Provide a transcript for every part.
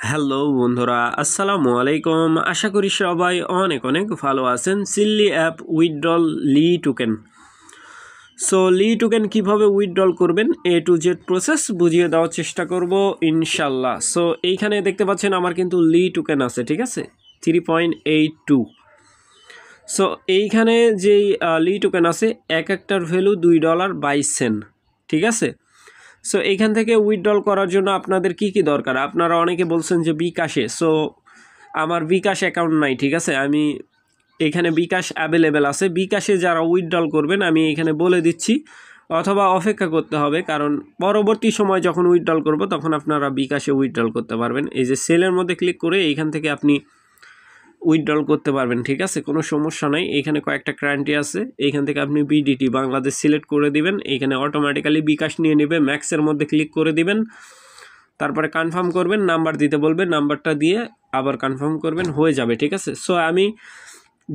Hello বন্ধুরা, আসসালামু আলাইকুম। আশা করি সবাই অনেক অনেক ভালো আছেন। সিল্লি অ্যাপ উইথড্রল লি টোকেন। সো লি টোকেন কীভাবে উইথড্রল করবেন এ টু জেড প্রসেস বুঝিয়ে দেওয়ার চেষ্টা করব ইনশাল্লাহ। সো এইখানে দেখতে পাচ্ছেন আমার কিন্তু লি টোকেন আছে, ঠিক আছে, 3.82। সো এইখানে যেই লি টোকেন আছে এক একটার ভ্যালু $2.22, ঠিক আছে। সো এইখান থেকে উইথড্রল করার জন্য আপনাদের কি কি দরকার? আপনারা অনেকে বলছেন যে বিকাশে। সো আমার বিকাশ অ্যাকাউন্ট নাই, ঠিক আছে। আমি এখানে বিকাশ অ্যাভেলেবেল আছে। বিকাশে যারা উইথড্রল করবেন আমি এখানে বলে দিচ্ছি, অথবা অপেক্ষা করতে হবে, কারণ পরবর্তী সময় যখন উইথড্রল করব তখন আপনারা বিকাশে উইথড্রল করতে পারবেন। এই যে সেলের মধ্যে ক্লিক করে এইখান থেকে আপনি উইথড্রল করতে পারবেন, ঠিক আছে, কোনো সমস্যা নাই। এখানে কয়েকটা ক্রান্টি আছে, এইখান থেকে আপনি বিডিটি বাংলাদেশ সিলেক্ট করে দিবেন। এইখানে অটোমেটিক্যালি বিকাশ নিয়ে নেবে। ম্যাক্সের মধ্যে ক্লিক করে দিবেন, তারপরে কনফার্ম করবেন, নাম্বার দিতে বলবে, নাম্বারটা দিয়ে আবার কনফার্ম করবেন, হয়ে যাবে, ঠিক আছে। সো আমি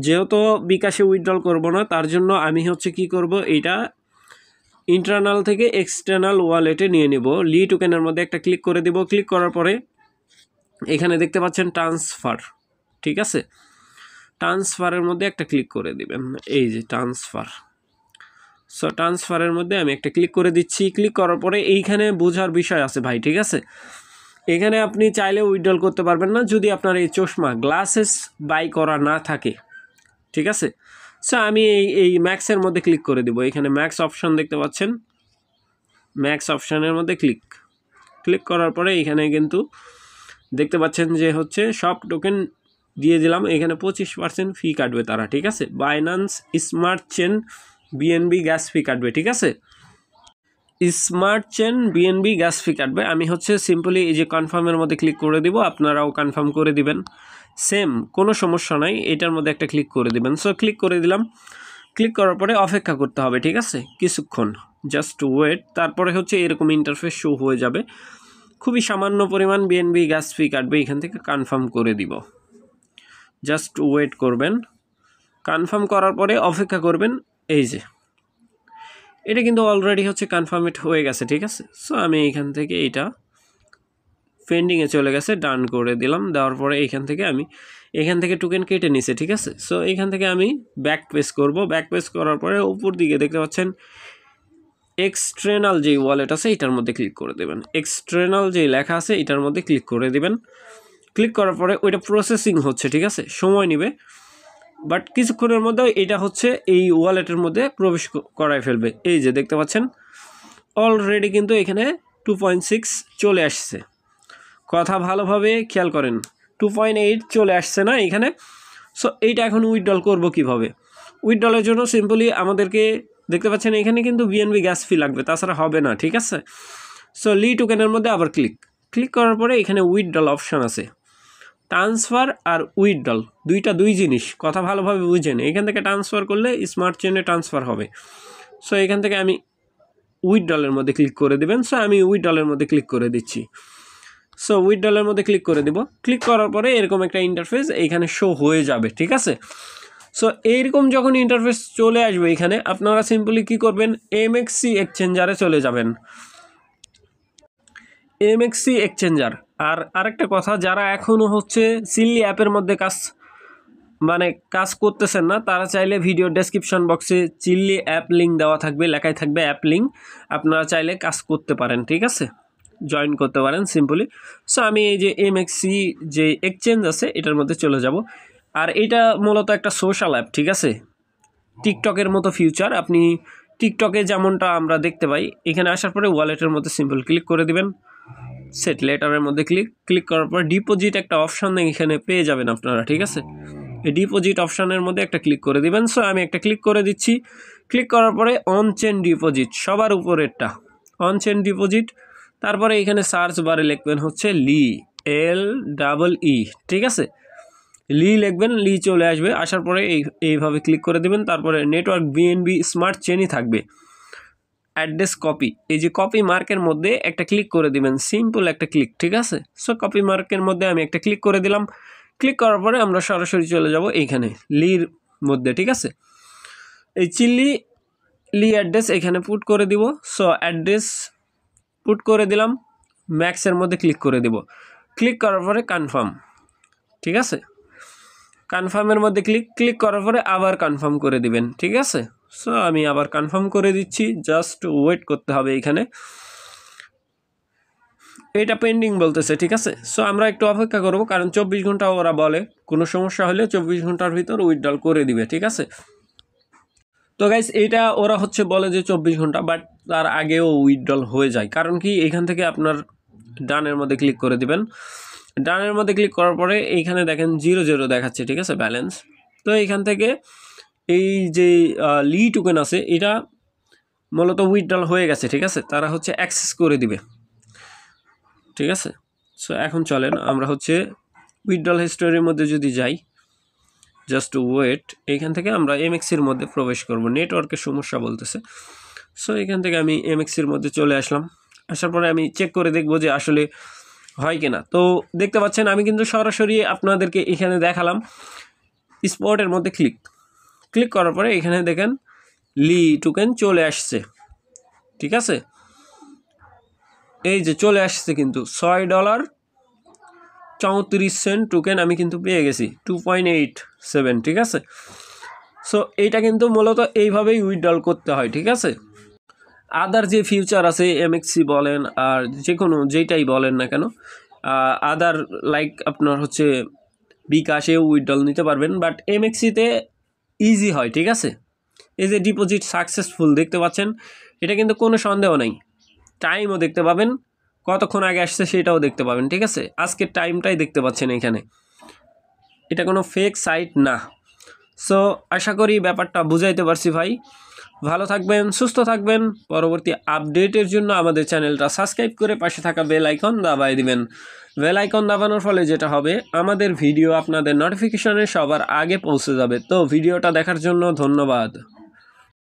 যেহেতু বিকাশে উইথড্রল করব না, তার জন্য আমি হচ্ছে কি করব, এইটা ইন্টারনাল থেকে এক্সটার্নাল ওয়ালেটে নিয়ে নেব। লি টোকেনের মধ্যে একটা ক্লিক করে দেব। ক্লিক করার পরে এখানে দেখতে পাচ্ছেন ট্রান্সফার, ঠিক আছে। ট্রান্সফারের মধ্যে একটা ক্লিক করে দিবেন, এই যে ট্রান্সফার। সো ট্রান্সফারের মধ্যে আমি একটা ক্লিক করে দিচ্ছি। ক্লিক করার পরে এইখানে বোঝার বিষয় আছে ভাই, ঠিক আছে। এখানে আপনি চাইলে উইথড্রল করতে পারবেন না যদি আপনার এই চশমা গ্লাসেস বাই করা না থাকে, ঠিক আছে। সো আমি এই ম্যাক্সের মধ্যে ক্লিক করে দেবো। এখানে ম্যাক্স অপশান দেখতে পাচ্ছেন, ম্যাক্স অপশানের মধ্যে ক্লিক করার পরে এখানে কিন্তু দেখতে পাচ্ছেন যে হচ্ছে সব টোকেন দিয়ে দিলাম। এখানে 25% ফি কাটবে তারা, ঠিক আছে। Binance smart chain BNB gas ফি কাটবে, ঠিক আছে। স্মার্ট চেন বিএনবি গ্যাস ফি কাটবে। আমি হচ্ছে সিম্পলি এই যে কনফার্মের মধ্যে ক্লিক করে দিব, আপনারাও কনফার্ম করে দিবেন, সেম, কোনো সমস্যা নাই। এটার মধ্যে একটা ক্লিক করে দিবেন। সো ক্লিক করে দিলাম। ক্লিক করার পরে অপেক্ষা করতে হবে, ঠিক আছে, কিছুক্ষণ, জাস্ট ওয়েট। তারপরে হচ্ছে এরকম ইন্টারফেস শো হয়ে যাবে। খুবই সামান্য পরিমাণ বিএনবি গ্যাস ফি কাটবে, এখান থেকে কনফার্ম করে দিব। জাস্ট ওয়েট করবেন। কনফার্ম করার পরে অপেক্ষা করবেন। এই যে এটা কিন্তু অলরেডি হচ্ছে কনফার্মেড হয়ে গেছে, ঠিক আছে। সো আমি এইখান থেকে এইটা পেন্ডিংয়ে চলে গেছে, ডান করে দিলাম। দেওয়ার পরে এইখান থেকে টোকেন কেটে নিছে, ঠিক আছে। সো এইখান থেকে আমি ব্যাক পেজ করব। ব্যাক পেজ করার পরে উপর দিকে দেখতে পাচ্ছেন এক্সটার্নাল যেই ওয়ালেট আছে এটার মধ্যে ক্লিক করে দেবেন। এক্সটার্নাল যেই লেখা আছে এটার মধ্যে ক্লিক করে দেবেন। ক্লিক করার পরে ওইটা প্রসেসিং হচ্ছে, ঠিক আছে, সময় নেবে, বাট কিছুক্ষণের মধ্যে এটা হচ্ছে এই ওয়ালেটের মধ্যে প্রবেশ করায় ফেলবে। এই যে দেখতে পাচ্ছেন অলরেডি কিন্তু এখানে 2.6 চলে আসছে। কথা ভালোভাবে খেয়াল করেন, 2.8 চলে আসছে না এখানে। সো এইটা এখন উইথড্রল করবো কীভাবে? উইথড্রলের জন্য সিম্পলি আমাদেরকে দেখতে পাচ্ছেন এখানে কিন্তু বিএনবি গ্যাস ফি লাগবে, তাছাড়া হবে না, ঠিক আছে। সো লি টোকেনের মধ্যে আবার ক্লিক করার পরে এখানে উইথড্রল অপশান আছে। ট্রান্সফার আর উইথড্রল দুই জিনিস, কথা ভালোভাবে বুঝেন। এখান থেকে ট্রান্সফার করলে স্মার্ট চেনে ট্রান্সফার হবে। সো এখান থেকে আমি উইথড্রলের মধ্যে ক্লিক করে দেবেন। সো আমি উইথড্রলের মধ্যে ক্লিক করে দিচ্ছি। সো উইথড্রলের মধ্যে ক্লিক করে দিব। ক্লিক করার পরে এরকম একটা ইন্টারফেস এইখানে শো হয়ে যাবে, ঠিক আছে। সো এইরকম যখন ইন্টারফেস চলে আসবে এখানে আপনারা সিম্পলি কী করবেন, এমএক্সি এক্সচেঞ্জারে চলে যাবেন। এমএক্সি এক্সচেঞ্জার। আর আরেকটা কথা, যারা এখনও হচ্ছে সিল্লি অ্যাপের মধ্যে কাজ করতেছেন না, তারা চাইলে ভিডিও ডেসক্রিপশন বক্সে চিল্লি অ্যাপ লিঙ্ক দেওয়া থাকবে, লেখায় থাকবে অ্যাপ লিঙ্ক, আপনারা চাইলে কাজ করতে পারেন, ঠিক আছে, জয়েন করতে পারেন সিম্পলি। সো আমি এই যে এমএক্সি যে এক্সচেঞ্জ আছে এটার মধ্যে চলে যাব। আর এটা মূলত একটা সোশ্যাল অ্যাপ, ঠিক আছে, টিকটকের মতো ফিউচার। আপনি টিকটকে যেমনটা আমরা দেখতে পাই, এখানে আসার পরে ওয়ালেটের মধ্যে সিম্পল ক্লিক করে দিবেন। সেট লেটারের মধ্যে ক্লিক করার পর ডিপোজিট একটা অপশান এখানে পেয়ে যাবেন আপনারা, ঠিক আছে। এই ডিপোজিট অপশানের মধ্যে একটা ক্লিক করে দিবেন। সো আমি একটা ক্লিক করে দিচ্ছি। ক্লিক করার পরে অন চেন ডিপোজিট, সবার উপরেরটা অন চেন ডিপোজিট। তারপরে এখানে সার্চ বারে লিখবেন হচ্ছে লি, LEE, ঠিক আছে, লি লিখবেন, লি চলে আসবে। আসার পরে এইভাবে ক্লিক করে দেবেন। তারপরে নেটওয়ার্ক বিএনবি স্মার্ট চেনই থাকবে। অ্যাড্রেস কপি, এই যে কপি মার্কের মধ্যে একটা ক্লিক করে দিবেন, সিম্পল একটা ক্লিক, ঠিক আছে। সো কপি মার্কের মধ্যে আমি একটা ক্লিক করে দিলাম। ক্লিক করার পরে আমরা সরাসরি চলে যাব এইখানে লির মধ্যে, ঠিক আছে। এই লি অ্যাড্রেস এখানে পুট করে দিব। সো অ্যাড্রেস পুট করে দিলাম, ম্যাক্সের মধ্যে ক্লিক করে দিব। ক্লিক করার পরে কনফার্ম, ঠিক আছে। কনফার্মের মধ্যে ক্লিক করার পরে আবার কনফার্ম করে দিবেন, ঠিক আছে। সো আমি আবার কনফার্ম করে দিচ্ছি, জাস্ট ওয়েট করতে হবে এখানে। এটা পেন্ডিং বলতেছে, ঠিক আছে। সো আমরা একটু অপেক্ষা করব, কারণ 24 ঘন্টা ওরা বলে, কোনো সমস্যা হলে 24 ঘন্টার ভিতর উইথড্রল করে দিবে, ঠিক আছে। তো গাইস এটা ওরা হচ্ছে বলে যে 24 ঘন্টা, বাট তার আগেও উইথড্রল হয়ে যায়। কারণ কি, এখান থেকে আপনার ডানের মধ্যে ক্লিক করে দিবেন। ডানের মধ্যে ক্লিক করার পরে এইখানে দেখেন 0 দেখাচ্ছে, ঠিক আছে, ব্যালেন্স। তো এইখান থেকে এই যে লি টোকেন আছে, এটা মূলত উইথড্রল হয়ে গেছে, ঠিক আছে। তারা হচ্ছে অ্যাক্সেস করে দিবে, ঠিক আছে। সো এখন চলেন আমরা হচ্ছে উইথড্রল হিস্টোরির মধ্যে যদি যাই, জাস্ট ওয়েট। এইখান থেকে আমরা এমএক্সির মধ্যে প্রবেশ করব, নেটওয়ার্কের সমস্যা বলতেছে। সো এখান থেকে আমি এমএক্সির মধ্যে চলে আসলাম। আসার পরে আমি চেক করে দেখব যে আসলে হয় কিনা। তো দেখতে পাচ্ছেন আমি কিন্তু সরাসরি আপনাদেরকে এখানে দেখালাম। স্পটের মধ্যে ক্লিক করার পরে এখানে দেখেন লি টোকেন চলে আসছে, ঠিক আছে। এই যে চলে আসছে কিন্তু $6.34 টোকেন আমি কিন্তু পেয়ে গেছি, 2.87, ঠিক আছে। সো এইটা কিন্তু মূলত এইভাবেই উইথড্রল করতে হয়, ঠিক আছে। আদার যে ফিউচার আছে, এমএক্সি বলেন আর যে কোনো যেটাই বলেন না কেন, আদার লাইক আপনার হচ্ছে বিকাশেও উইথড্রল নিতে পারবেন, বাট এমএক্সিতে ইজি হয়, ঠিক আছে। এই যে ডিপোজিট সাকসেসফুল দেখতে পাচ্ছেন, এটা কিন্তু কোনো সন্দেহ নেই। টাইমও দেখতে পাবেন, কতক্ষণ আগে আসছে সেটাও দেখতে পাবেন, ঠিক আছে। আজকের টাইমটাই দেখতে পাচ্ছেন এখানে, এটা কোনো ফেক সাইট না। সো আশা করি ব্যাপারটা বুঝাইতে পারছি ভাই। ভালো থাকবেন, সুস্থ থাকবেন। পরবর্তী আপডেটের জন্য আমাদের চ্যানেলটা সাবস্ক্রাইব করে পাশে থাকা বেল আইকন দাবাই দিবেন। বেল আইকন দাবানোর ফলে যেটা হবে, আমাদের ভিডিও আপনাদের নোটিফিকেশনে সবার আগে পৌঁছে যাবে। তো ভিডিওটা দেখার জন্য ধন্যবাদ।